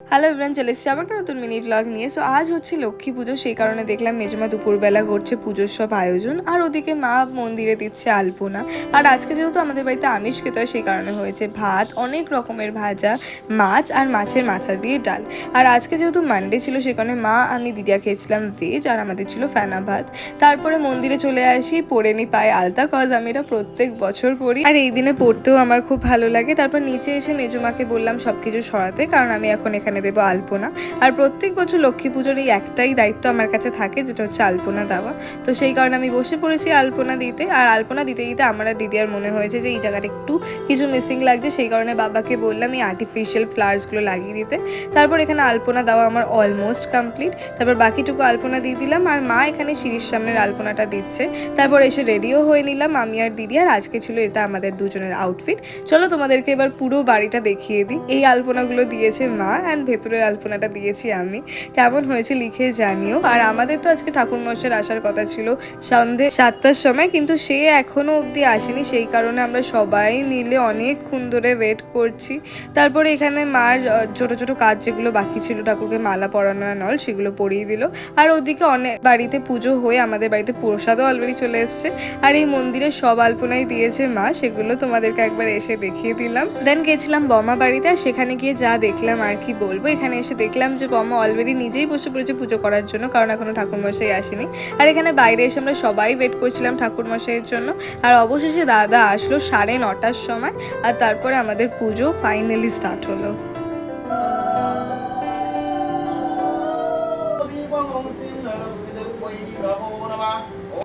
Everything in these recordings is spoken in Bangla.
হ্যালো এভরিওয়ান, চলে এসেছি আবার একটা নতুন মিনি ব্লগ নিয়ে। সো আজ হচ্ছে লক্ষ্মী পুজো, সেই কারণে দেখলাম মেজমা দুপুরবেলা করছে পুজোর সব আয়োজন, আর ওদিকে মা মন্দিরে দিচ্ছে আলপনা। আর আজকে যেহেতু আমাদের বাড়িতে আমিষ খেতে হয়, সেই কারণে হয়েছে ভাত, অনেক রকমের ভাজা, মাছ আর মাছের মাথা দিয়ে ডাল। আর আজকে যেহেতু মানডে ছিল, সেই কারণে মা আমি দিদিয়া খেয়েছিলাম ভেজ, আর আমাদের ছিল ফেনা ভাত। তারপরে মন্দিরে চলে আসি, পরে নি পায়ে আলতা, কজ আমি এটা প্রত্যেক বছর পড়ি, আর এই দিনে পড়তেও আমার খুব ভালো লাগে। তারপর নিচে এসে মেজমাকে বললাম সবকিছু সরাতে, কারণ আমি এখন এখানে দেবো আলপনা। আর প্রত্যেক বছর লক্ষ্মী পুজোর এই একটাই দায়িত্ব আমার কাছে থাকে, যেটা হচ্ছে আলপনা দেওয়া। তো সেই কারণে আমি বসে পড়েছি আলপনা দিতে। আর আলপনা দিতে দিতে আমার আর দিদি আর মনে হয়েছে যে এই জায়গাটা একটু কিছু মিসিং লাগছে, সেই কারণে বাবাকে বললাম এই আর্টিফিশিয়াল ফ্লাওয়ার্সগুলো লাগিয়ে দিতে। তারপর এখানে আলপনা দেওয়া আমার অলমোস্ট কমপ্লিট। তারপর বাকিটুকু আলপনা দিয়ে দিলাম, আর মা এখানে সিঁড়ির সামনের আলপনাটা দিচ্ছে। তারপর এসে রেডিও হয়ে নিলাম আমি আর দিদি। আর আজকে ছিল এটা আমাদের দুজনের আউটফিট। চলো তোমাদেরকে এবার পুরো বাড়িটা দেখিয়ে দিই। এই আলপনাগুলো দিয়েছে মা, অ্যান্ড ভেতরের আলপনাটা দিয়েছি আমি। কেমন হয়েছে লিখে জানিও। আর আমাদের তো আজকে ঠাকুরমশাইয়ের আসার কথা ছিল সন্ধে 7টার সময়, কিন্তু সে এখনো অবধি আসেনি, সেই কারণে আমরা সবাই মিলে অনেকক্ষণ ধরে ওয়েট করছি। তারপরে এখানে মার ছোট ছোট কাজ যেগুলো বাকি ছিল, ঠাকুরকে মালা পরানো নল, সেগুলো পরিয়ে দিল। আর ওদিকে অনেক বাড়িতে পুজো হয়ে আমাদের বাড়িতে প্রসাদও অলরেডি চলে এসছে। আর এই মন্দিরে সব আলপনাই দিয়েছে মা, সেগুলো তোমাদেরকে একবার এসে দেখিয়ে দিলাম। দেন গেছিলাম বমা বাড়িতে, আর সেখানে গিয়ে যা দেখলাম আর কি বলবো। এখানে এসে দেখলাম যে বমা অলরেডি নিজেই বসে পড়েছে পুজো করার জন্য, কারণ এখনো ঠাকুরমশাই আসেনি। আর এখানে বাইরে এসে আমরা সবাই ওয়েট করছিলাম ঠাকুরমশাইয়ের জন্য। আর অবশেষে দাদা আসলো 9:30টার সময়, আর তারপরে আমাদের পুজো ফাইনালি স্টার্ট হলো।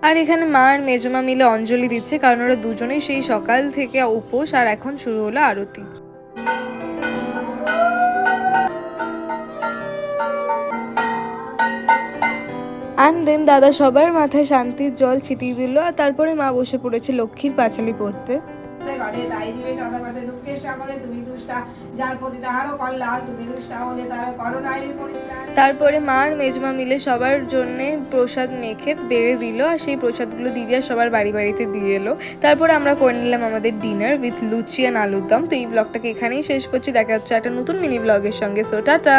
আর এখানে মা আর মেজমা মিলে অঞ্জলি দিচ্ছে, কারণ ওরা দুজনেই সেই সকাল থেকে উপোস, আর এখন শুরু হলো আরতি। অ্যান্ড দেন দাদা সবার মাথায় শান্তির জল ছিটিয়ে দিল, আর তারপরে মা বসে পড়েছে লক্ষ্মীর পাঁচালি পড়তে। তারপরে মা আর মেজমা মিলে সবার জন্য প্রসাদ মেখে বেড়ে দিল, আর সেই প্রসাদগুলো দিদি আর সবার বাড়ি বাড়িতে দিয়ে এলো। তারপরে আমরা করে নিলাম আমাদের ডিনার উইথ লুচি অ্যান্ড আলুর দম। তো এই ব্লগটাকে এখানেই শেষ করছি, দেখা হচ্ছে একটা নতুন মিনি ব্লগের সঙ্গে। So tata.